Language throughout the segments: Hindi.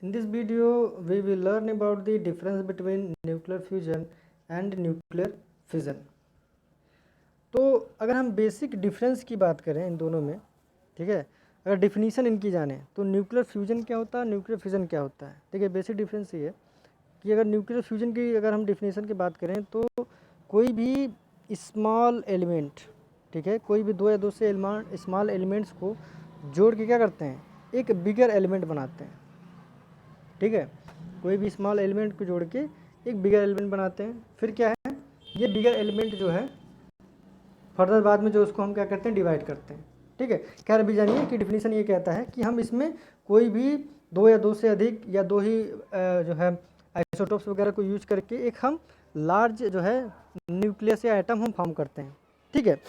In this video, we will learn about the difference between nuclear fusion and nuclear fission. तो अगर हम बेसिक डिफरेंस की बात करें इन दोनों में, ठीक है, अगर डिफिनीशन इनकी जाने तो न्यूक्लियर फ्यूजन क्या होता है, न्यूक्लियर फिजन क्या होता है। ठीक है, बेसिक डिफरेंस ये है कि अगर न्यूक्लियर फ्यूजन की अगर हम डिफिनीशन की बात करें तो कोई भी स्मॉल एलिमेंट, ठीक है, कोई भी दो या दो से स्मॉल एलिमेंट्स को जोड़ के क्या करते हैं, एक बिगर एलिमेंट बनाते हैं। ठीक है, कोई भी स्मॉल एलिमेंट को जोड़ के एक बिगर एलिमेंट बनाते हैं। फिर क्या है, ये बिगर एलिमेंट जो है फर्दर बाद में जो उसको हम क्या करते हैं, डिवाइड करते हैं। ठीक है, खैर अभी जानिए कि डिफिनीशन ये कहता है कि हम इसमें कोई भी दो या दो से अधिक या दो ही जो है आइसोटोप्स वगैरह को यूज करके एक हम लार्ज जो है न्यूक्लियस या एटम हम फॉर्म करते हैं। ठीक है,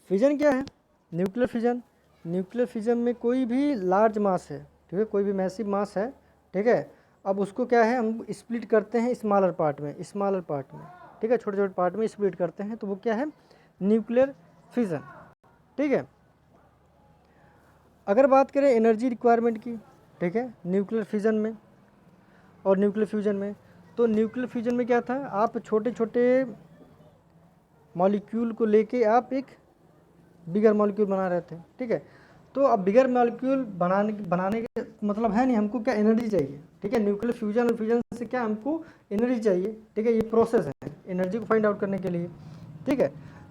फिजन क्या है, न्यूक्लियर फिजन। न्यूक्लियर फिजन में कोई भी लार्ज मास है, ठीक है, कोई भी मैसिव मास है, ठीक है, अब उसको क्या है हम स्प्लिट करते हैं स्मॉलर पार्ट में, ठीक है, छोटे छोटे पार्ट में स्प्लिट करते हैं, तो वो क्या है, न्यूक्लियर फिजन। ठीक है, अगर बात करें एनर्जी रिक्वायरमेंट की, ठीक है, न्यूक्लियर फिजन में और न्यूक्लियर फ्यूजन में, तो न्यूक्लियर फ्यूजन में क्या था, आप छोटे छोटे मॉलिक्यूल को लेके आप एक बिगर मॉलिक्यूल बना रहे थे। ठीक है, तो अब बिगर मॉलिक्यूल बनाने के मतलब है नहीं, हमको क्या एनर्जी चाहिए। ठीक है, न्यूक्लियर फ्यूजन और फ्यूजन से क्या हमको एनर्जी चाहिए। ठीक है, ये प्रोसेस है एनर्जी को फाइंड आउट करने के लिए। ठीक है,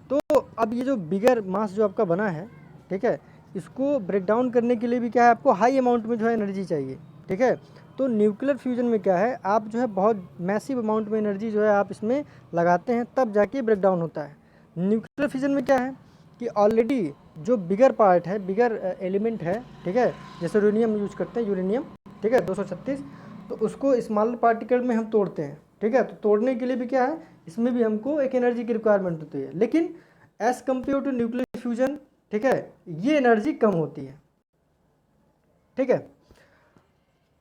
तो अब ये जो बिगर मास जो आपका बना है, ठीक है, इसको ब्रेक डाउन करने के लिए भी क्या है, आपको हाई अमाउंट में जो है एनर्जी चाहिए। ठीक है, तो न्यूक्लियर फ्यूजन में क्या है, आप जो है बहुत मैसिव अमाउंट में एनर्जी जो है आप इसमें लगाते हैं, तब जाके ब्रेक डाउन होता है। न्यूक्लियर फ्यूजन में क्या है कि ऑलरेडी जो बिगर पार्ट है, बिगर एलिमेंट है, ठीक है, जैसे यूरेनियम यूज करते हैं, यूरेनियम, ठीक है, 236, तो उसको स्मॉलर पार्टिकल में हम तोड़ते हैं। ठीक है, तो तोड़ने के लिए भी क्या है, इसमें भी हमको एक एनर्जी की रिक्वायरमेंट होती है, लेकिन as compare to nuclear fusion, ठीक है, ये एनर्जी कम होती है। ठीक है,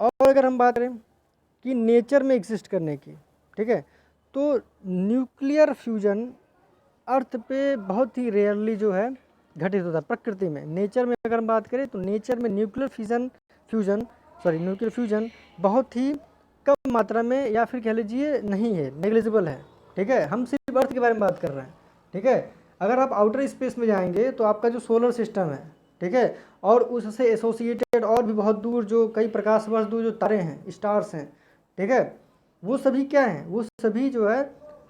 और अगर हम बात करें कि नेचर में एग्जिस्ट करने की, ठीक है, तो न्यूक्लियर फ्यूजन अर्थ पे बहुत ही रेयरली जो है घटित होता है प्रकृति में। नेचर में अगर हम बात करें तो नेचर में न्यूक्लियर फ्यूजन बहुत ही कम मात्रा में, या फिर कह लीजिए नहीं है, नेग्लिजिबल है। ठीक है, हम सिर्फ अर्थ के बारे में बात कर रहे हैं। ठीक है, अगर आप आउटर स्पेस में जाएंगे तो आपका जो सोलर सिस्टम है, ठीक है, और उससे एसोसिएटेड और भी बहुत दूर जो कई प्रकाश वर्ष दूर जो तारे हैं, स्टार्स हैं, ठीक है, वो सभी क्या हैं, वो सभी जो है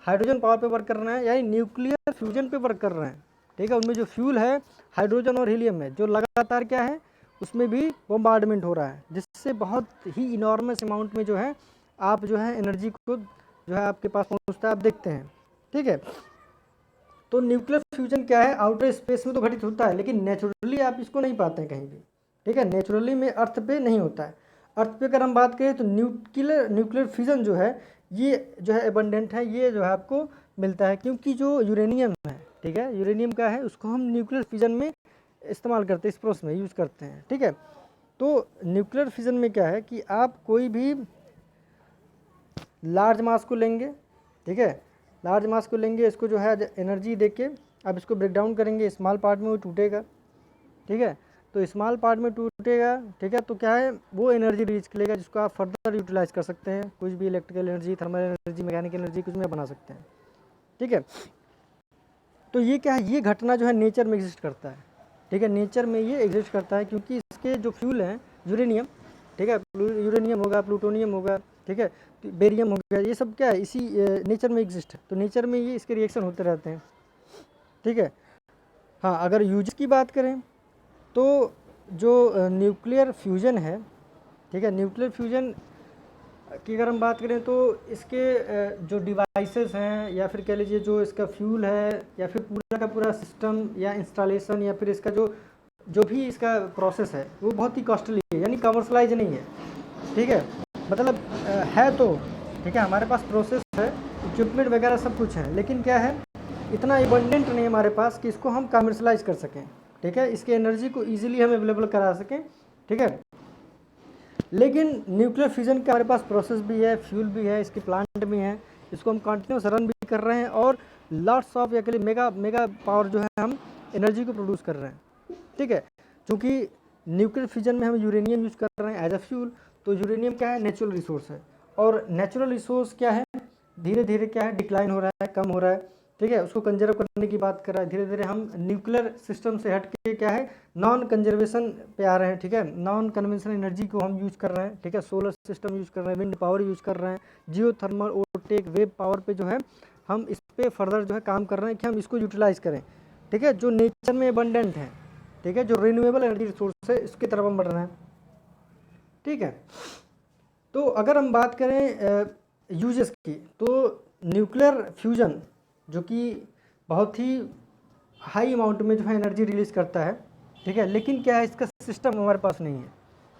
हाइड्रोजन पावर पे वर्क कर रहे हैं, यानी न्यूक्लियर फ्यूजन पे वर्क कर रहे हैं। ठीक है, उनमें जो फ्यूल है हाइड्रोजन और हीलियम है, जो लगातार क्या है उसमें भी बॉम्बार्डमेंट हो रहा है, जिससे बहुत ही इनॉर्मस अमाउंट में जो है आप जो है एनर्जी को जो है आपके पास पहुंचता है, आप देखते हैं। ठीक है, तो न्यूक्लियर फ्यूजन क्या है, आउटर स्पेस में तो घटित होता है, लेकिन नेचुरली आप इसको नहीं पाते हैं कहीं भी। ठीक है, नेचुरली में अर्थ पे नहीं होता है। अर्थ पे अगर हम बात करें तो न्यूक्लियर फ्यूजन जो है ये जो है एबंडेंट है, ये जो है आपको मिलता है, क्योंकि जो यूरेनियम है, ठीक है, यूरेनियम का है, उसको हम न्यूक्लियर फ्यूजन में इस्तेमाल करते हैं, इस प्रोसेस में यूज़ करते हैं। ठीक है, तो न्यूक्लियर फ्यूजन में क्या है कि आप कोई भी लार्ज मास को लेंगे, ठीक है, लार्ज मास को लेंगे, इसको जो है एनर्जी देके आप इसको ब्रेक डाउन करेंगे, स्मॉल पार्ट में वो टूटेगा। ठीक है, तो स्मॉल पार्ट में टूटेगा, ठीक है, तो क्या है वो एनर्जी रीच करेगा, जिसको आप फर्दर यूटिलाइज कर सकते हैं, कुछ भी electrical energy, thermal energy, mechanical energy कुछ में बना सकते हैं। ठीक है, तो ये क्या है, ये घटना जो है नेचर में एग्जिस्ट करता है। ठीक है, नेचर में ये एग्जिस्ट करता है क्योंकि इसके जो फ्यूल हैं यूरेनियम, ठीक है, यूरेनियम होगा, प्लूटोनियम होगा, ठीक है, बेरियम हो गया, ये सब क्या है इसी नेचर में एग्जिस्ट है, तो नेचर में ये इसके रिएक्शन होते रहते हैं। ठीक है, हाँ, अगर यूज की बात करें तो जो न्यूक्लियर फ्यूजन है, ठीक है, न्यूक्लियर फ्यूजन की अगर हम बात करें तो इसके जो डिवाइसेस हैं, या फिर कह लीजिए जो इसका फ्यूल है, या फिर पूरा का पूरा सिस्टम या इंस्टॉलेशन, या फिर इसका जो भी इसका प्रोसेस है वो बहुत ही कॉस्टली है, यानी कमर्शलाइज नहीं है। ठीक है, मतलब है तो ठीक है, हमारे पास प्रोसेस है, इक्विपमेंट वगैरह सब कुछ है, लेकिन क्या है इतना एबंडेंट नहीं है हमारे पास कि इसको हम कमर्शलाइज कर सकें। ठीक है, इसके एनर्जी को ईजिली हम अवेलेबल करा सकें। ठीक है, लेकिन न्यूक्लियर फ्यूजन का हमारे पास प्रोसेस भी है, फ्यूल भी है, इसके प्लांट भी हैं, इसको हम कंटिन्यूस रन भी कर रहे हैं, और लॉट्स ऑफ या के लिए मेगा पावर जो है हम एनर्जी को प्रोड्यूस कर रहे हैं। ठीक है, क्योंकि न्यूक्लियर फ्यूजन में हम यूरेनियम यूज़ कर रहे हैं एज अ फ्यूल, तो यूरेनियम क्या है, नेचुरल रिसोर्स है, और नेचुरल रिसोर्स क्या है, धीरे धीरे क्या है, डिक्लाइन हो रहा है, कम हो रहा है, ठीक है, उसको कंजर्व करने की बात कर रहा है। धीरे धीरे हम न्यूक्लियर सिस्टम से हट के क्या है, नॉन कंजर्वेशन पे आ रहे हैं, ठीक है, नॉन कन्वेंशनल एनर्जी को हम यूज कर रहे हैं, ठीक है, सोलर सिस्टम यूज कर रहे हैं, विंड पावर यूज कर रहे हैं, जियो थर्मल, ओटेक, वेब पावर पे जो है हम इस पे फर्दर जो है काम कर रहे हैं कि हम इसको यूटिलाइज करें, ठीक है, जो नेचर में अबंडेंट है, ठीक है, जो रिन्यूएबल एनर्जी रिसोर्स है, इसकी तरफ हम बढ़ रहे हैं, ठीक है। तो अगर हम बात करें यूजेस की, तो न्यूक्लियर फ्यूजन जो कि बहुत ही हाई अमाउंट में जो है एनर्जी रिलीज करता है, ठीक है, लेकिन क्या है, इसका सिस्टम हमारे पास नहीं है,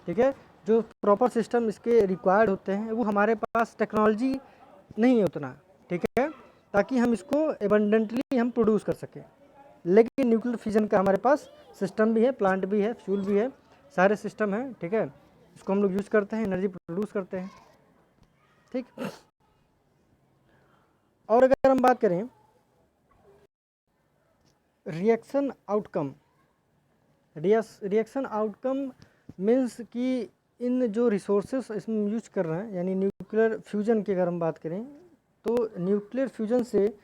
ठीक है, जो प्रॉपर सिस्टम इसके रिक्वायर्ड होते हैं वो हमारे पास टेक्नोलॉजी नहीं है उतना, ठीक है, ताकि हम इसको एबंडेंटली हम प्रोड्यूस कर सकें। लेकिन न्यूक्लियर फ्यूजन का हमारे पास सिस्टम भी है, प्लांट भी है, फ्यूल भी है, सारे सिस्टम हैं, ठीक है, इसको हम लोग यूज़ करते हैं, एनर्जी प्रोड्यूस करते हैं, ठीक। और अगर हम बात करें reaction outcome, reaction outcome means कि इन जो रिसोर्सेस इसमें यूज कर रहे हैं, यानी न्यूक्लियर फ्यूजन की अगर हम बात करें, तो न्यूक्लियर फ्यूजन से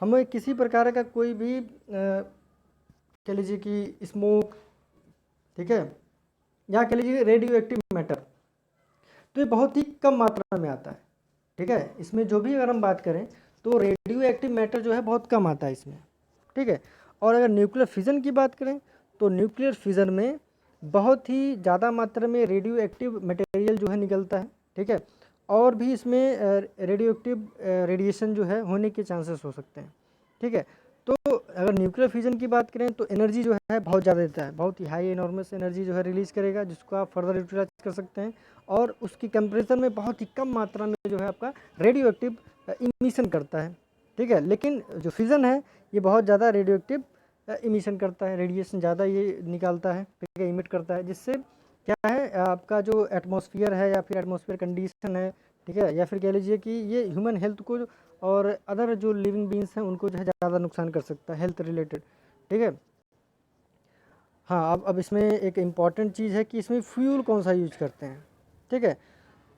हमें किसी प्रकार का कोई भी कह लीजिए कि स्मोक, ठीक है, या कह लीजिए रेडियो एक्टिव मैटर, तो ये बहुत ही कम मात्रा में आता है, ठीक है, इसमें जो भी अगर हम बात करें तो रेडियो एक्टिव मैटर जो है बहुत कम आता है इसमें, ठीक है। और अगर न्यूक्लियर फिजन की बात करें तो न्यूक्लियर फिजन में बहुत ही ज़्यादा मात्रा में रेडियो एक्टिव मटेरियल जो है निकलता है, ठीक है, और भी इसमें रेडियो एक्टिव रेडिएशन जो है होने के चांसेस हो सकते हैं, ठीक है। तो अगर न्यूक्लियर फ्यूजन की बात करें तो एनर्जी जो है बहुत ज़्यादा देता है, बहुत ही हाई एनॉर्मस एनर्जी जो है रिलीज़ करेगा, जिसको आप फर्दर यूटिलाइज कर सकते हैं, और उसकी कंपेरिजन में बहुत ही कम मात्रा में जो है आपका रेडियो एक्टिव इमिशन करता है, ठीक है। लेकिन जो फ्यूजन है ये बहुत ज़्यादा रेडियो एक्टिव इमिशन करता है, रेडिएशन ज़्यादा ये निकालता है, ठीक है, इमिट करता है, जिससे क्या है आपका जो एटमॉस्फेयर है या फिर एटमॉस्फेयर कंडीशन है, ठीक है, या फिर कह लीजिए कि ये ह्यूमन हेल्थ को और अदर जो लिविंग बींग्स हैं उनको जो है ज़्यादा नुकसान कर सकता है हेल्थ रिलेटेड, ठीक है। हाँ, अब इसमें एक इम्पॉर्टेंट चीज़ है कि इसमें फ्यूल कौन सा यूज करते हैं, ठीक है।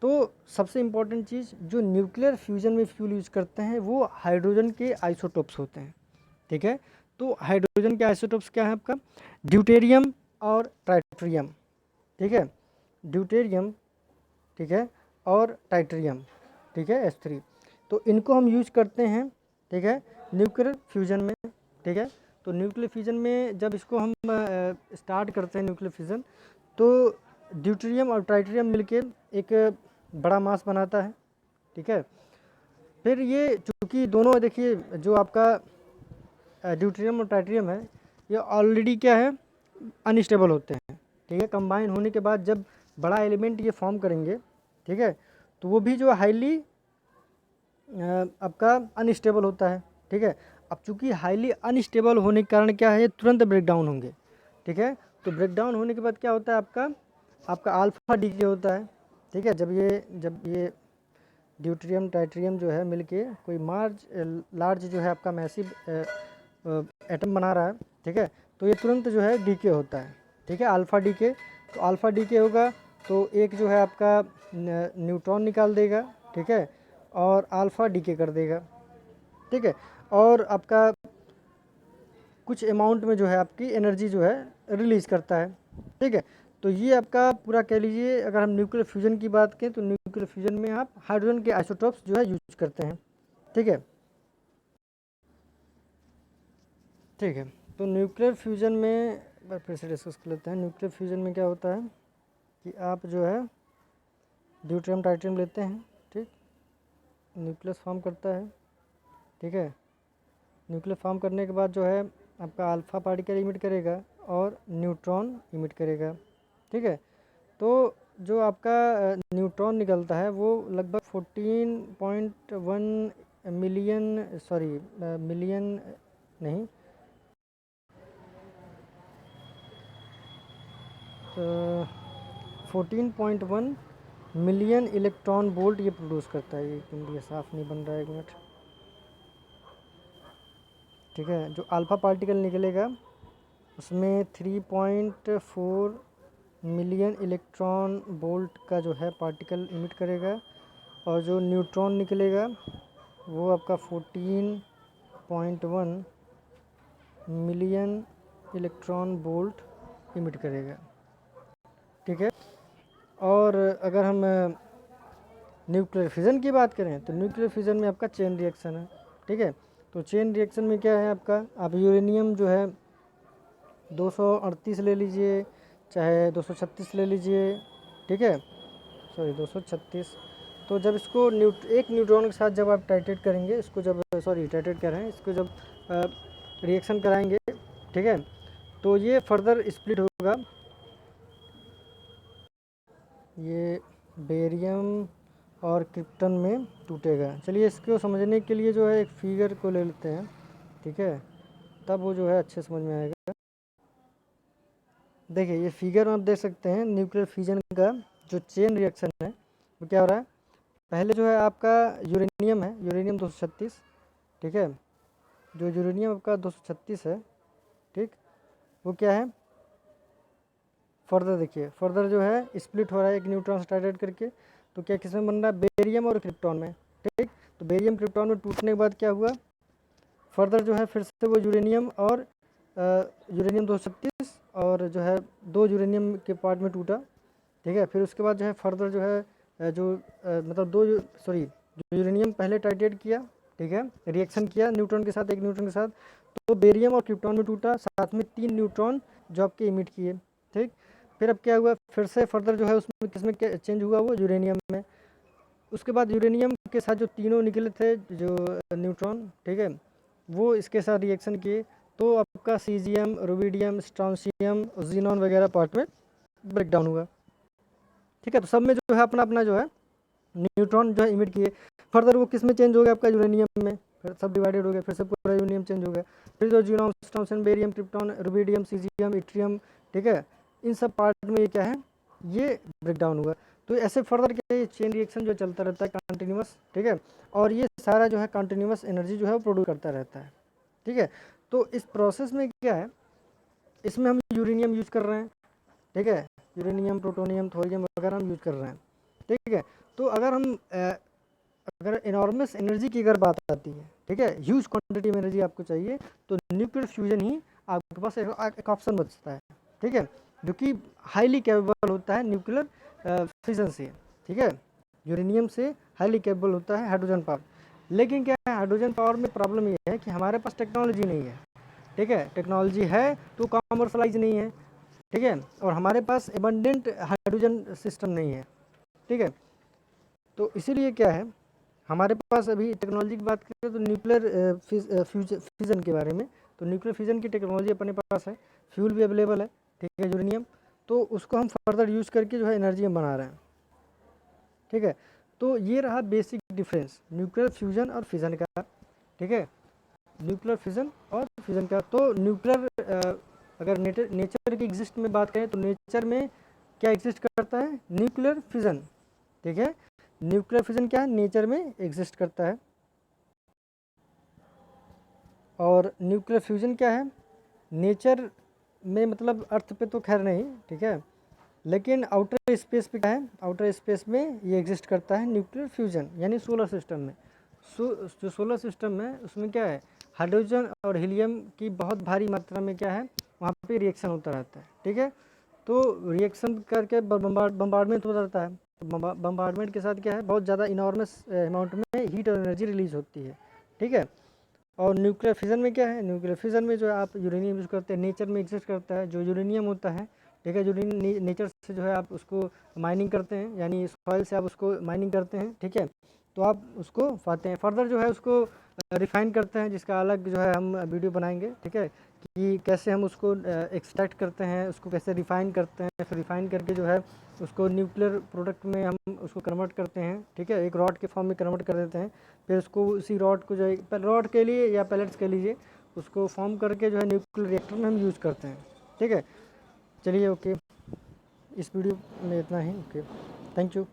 तो सबसे इम्पॉर्टेंट चीज़ जो न्यूक्लियर फ्यूजन में फ्यूल यूज करते हैं वो हाइड्रोजन के आइसोटोप्स होते हैं, ठीक है। तो हाइड्रोजन के आइसोटोप्स क्या है आपका, ड्यूटेरियम और ट्राइटेरियम, ठीक है, ड्यूटेरियम, ठीक है, और टाइटेरियम, ठीक है, H3। तो इनको हम यूज करते हैं, ठीक है, न्यूक्लियर फ्यूजन में, ठीक है। तो न्यूक्लियर फ्यूजन में जब इसको हम स्टार्ट करते हैं न्यूक्लियर फ्यूजन, तो ड्यूटेरियम और ट्राइटेरियम मिलके एक बड़ा मास बनाता है, ठीक है। फिर ये चूँकि दोनों देखिए जो आपका ड्यूटेरियम और ट्राइटेरियम है ये ऑलरेडी क्या है, अनस्टेबल होते हैं, ठीक है। कंबाइन होने के बाद जब बड़ा एलिमेंट ये फॉर्म करेंगे, ठीक है, तो वो भी जो हाईली आपका अनस्टेबल होता है, ठीक है। अब चूँकि हाईली अनस्टेबल होने के कारण क्या है, ये तुरंत ब्रेक डाउन होंगे, ठीक है। तो ब्रेक डाउन होने के बाद क्या होता है आपका अल्फा डीके होता है, ठीक है। जब ये ड्यूटेरियम ट्राइटेरियम जो है मिलके कोई लार्ज जो है आपका मैसिव एटम बना रहा है, ठीक है, तो ये तुरंत जो है डीके होता है, ठीक है, अल्फा डीके। तो अल्फा डीके होगा तो एक जो है आपका न्यूट्रॉन निकाल देगा, ठीक है, और अल्फा डीके कर देगा, ठीक है, और आपका कुछ अमाउंट में जो है आपकी एनर्जी जो है रिलीज़ करता है, ठीक है। तो ये आपका पूरा कह लीजिए अगर हम न्यूक्लियर फ्यूजन की बात करें तो न्यूक्लियर फ्यूजन में आप हाइड्रोजन के आइसोटोप्स जो है यूज करते हैं, ठीक है, ठीक है। तो न्यूक्लियर फ्यूजन में एक बार फिर से डिस्कस कर लेते हैं। न्यूक्लियर फ्यूजन में क्या होता है कि आप जो है ड्यूटेरियम टाइटेरियम लेते हैं, ठीक, न्यूक्लियस फॉर्म करता है, ठीक है, न्यूक्लियस फॉर्म करने के बाद जो है आपका अल्फा पार्टिकल इमिट करेगा और न्यूट्रॉन इमिट करेगा, ठीक है। तो जो आपका न्यूट्रॉन निकलता है वो लगभग 14.1 मिलियन मिलियन नहीं 14.1 मिलियन इलेक्ट्रॉन वोल्ट ये प्रोड्यूस करता है। ये साफ़ नहीं बन रहा है, एक मिनट, ठीक है। जो अल्फ़ा पार्टिकल निकलेगा उसमें 3.4 मिलियन इलेक्ट्रॉन वोल्ट का जो है पार्टिकल इमिट करेगा, और जो न्यूट्रॉन निकलेगा वो आपका 14.1 मिलियन इलेक्ट्रॉन वोल्ट इमिट करेगा। ठीक है। और अगर हम न्यूक्लियर फिज़न की बात करें तो न्यूक्लियर फिज़न में आपका चेन रिएक्शन है। ठीक है। तो चेन रिएक्शन में क्या है आपका, आप यूरेनियम जो है 238 ले लीजिए, चाहे 236 ले लीजिए। ठीक है, सॉरी 236। तो जब इसको एक न्यूट्रॉन के साथ जब आप टाइट्रेट करेंगे, इसको जब टाइट्रेट कर रहे हैं, इसको जब रिएक्शन कराएंगे, ठीक है, तो ये फर्दर स्प्लिट होगा। ये बेरियम और क्रिप्टन में टूटेगा। चलिए इसको समझने के लिए जो है एक फिगर को ले लेते हैं। ठीक है, तब वो जो है अच्छे समझ में आएगा। देखिए ये फिगर में आप देख सकते हैं न्यूक्लियर फिजन का जो चेन रिएक्शन है वो क्या हो रहा है। पहले जो है आपका यूरेनियम है, यूरेनियम 236। ठीक है, जो यूरेनियम आपका 236 है, ठीक, वो क्या है, फर्दर देखिए फर्दर जो है स्प्लिट हो रहा है एक न्यूट्रॉन से टाइट्रेट करके। तो क्या किस में बन रहा है, बेरियम और क्रिप्टॉन में। ठीक, तो बेरियम क्रिप्टॉन में टूटने के बाद क्या हुआ, फर्दर जो है फिर से वो यूरेनियम और यूरेनियम 236 और जो है 2 यूरेनियम के पार्ट में टूटा। ठीक है, फिर उसके बाद जो है फर्दर जो है मतलब जो यूरेनियम पहले टाइट्रेट किया, ठीक है, रिएक्शन किया न्यूट्रॉन के साथ, एक न्यूट्रॉन के साथ, तो बेरियम और क्रिप्टॉन में टूटा, साथ में 3 न्यूट्रॉन जो आपके इमिट किए। ठीक, फिर अब क्या हुआ, फिर से फर्दर जो है उसमें किसमें चेंज हुआ, वो यूरेनियम में। उसके बाद यूरेनियम के साथ जो तीनों निकले थे जो न्यूट्रॉन, ठीक है, वो इसके साथ रिएक्शन किए, तो आपका सीजियम, रुबिडियम, स्ट्रॉन्शियम, जीनॉन वगैरह पार्ट में ब्रेक डाउन हुआ। ठीक है, तो सब में जो है अपना अपना जो है न्यूट्रॉन जो है इमिट किए। फर्दर वो किस में चेंज हो गया, आपका यूरेनियम में, फिर सब डिवाइडेड हो गया, फिर से पूरा यूरेनियम चेंज हो गया। फिर जो xenon, strontium, barium, krypton, rubidium, caesium, yttrium, ठीक है, इन सब पार्ट में ये क्या है, ये ब्रेक डाउन हुआ। तो ऐसे फर्दर के चेन रिएक्शन जो चलता रहता है कंटिन्यूस। ठीक है, और ये सारा जो है कंटिन्यूस एनर्जी जो है वो प्रोड्यूस करता रहता है। ठीक है, तो इस प्रोसेस में क्या है, इसमें हम यूरेनियम यूज कर रहे हैं। ठीक है, यूरेनियम, प्लूटोनियम, थोरियम वगैरह हम यूज कर रहे हैं। ठीक है, तो अगर इनॉर्मस एनर्जी की अगर बात आती है, ठीक है, ह्यूज क्वांटिटी में एनर्जी आपको चाहिए, तो न्यूक्लियर फ्यूजन ही आपके पास एक ऑप्शन बचता है। ठीक है, जो कि हाईली कैपेबल होता है न्यूक्लियर फिजन से। ठीक है, यूरेनियम से हाईली कैपेबल होता है हाइड्रोजन पावर। लेकिन क्या है, हाइड्रोजन पावर में प्रॉब्लम ये है कि हमारे पास टेक्नोलॉजी नहीं है। ठीक है, टेक्नोलॉजी है तो कॉमर्शलाइज नहीं है। ठीक है, और हमारे पास एबंडेंट हाइड्रोजन सिस्टम नहीं है। ठीक है, तो इसीलिए क्या है, हमारे पास अभी टेक्नोलॉजी की बात करें तो न्यूक्लियर फ्यूजन के बारे में, तो न्यूक्लियर फ्यूजन की टेक्नोलॉजी अपने पास है, फ्यूल भी अवेलेबल है। ठीक है, यूरेनियम, तो उसको हम फर्दर यूज़ करके जो है एनर्जी हम बना रहे हैं। ठीक है, तो ये रहा बेसिक डिफरेंस न्यूक्लियर फ्यूजन और फिजन का। ठीक है, न्यूक्लियर फिजन और फिजन का, तो न्यूक्लियर अगर नेचर की एग्जिस्ट में बात करें तो नेचर में क्या एग्जिस्ट करता है, न्यूक्लियर फिजन। ठीक है, न्यूक्लियर फिजन क्या है, नेचर में एग्जिस्ट करता है। और न्यूक्लियर फ्यूजन क्या है, नेचर में मतलब अर्थ पे तो खैर नहीं, ठीक है, लेकिन आउटर स्पेस पे क्या है, आउटर स्पेस में ये एग्जिस्ट करता है न्यूक्लियर फ्यूजन, यानी सोलर सिस्टम में। जो सोलर सिस्टम है उसमें क्या है, हाइड्रोजन और हीलियम की बहुत भारी मात्रा में क्या है, वहाँ पे रिएक्शन होता रहता है। ठीक है, तो रिएक्शन करके बम्बार्डमेंट होता रहता है। बम्बार्डमेंट के साथ क्या है, बहुत ज़्यादा इनॉर्मस अमाउंट में हीट और एनर्जी रिलीज होती है। ठीक है, और न्यूक्लियर फिजन में क्या है, न्यूक्लियर फिजन में जो है आप यूरेनियम यूज़ करते हैं, नेचर में एग्जिस्ट करता है जो यूरेनियम होता है। ठीक है, यूरेनियम नेचर से जो है आप उसको माइनिंग करते हैं, यानी सॉइल से आप उसको माइनिंग करते हैं। ठीक है, तो आप उसको पाते हैं, फर्दर जो है उसको रिफ़ाइन करते हैं, जिसका अलग जो है हम वीडियो बनाएंगे। ठीक है, कि कैसे हम उसको एक्सट्रैक्ट करते हैं, उसको कैसे रिफ़ाइन करते हैं, फिर रिफ़ाइन करके जो है उसको न्यूक्लियर प्रोडक्ट में हम उसको कन्वर्ट करते हैं। ठीक है, एक रॉड के फॉर्म में कन्वर्ट कर देते हैं, फिर उसको उसी रॉड को जो है रॉड के लिए या पैलेट्स के लीजिए, उसको फॉर्म करके जो है न्यूक्लियर रिएक्टर में हम यूज़ करते हैं। ठीक है, चलिए ओके, इस वीडियो में इतना ही। Okay, thank you.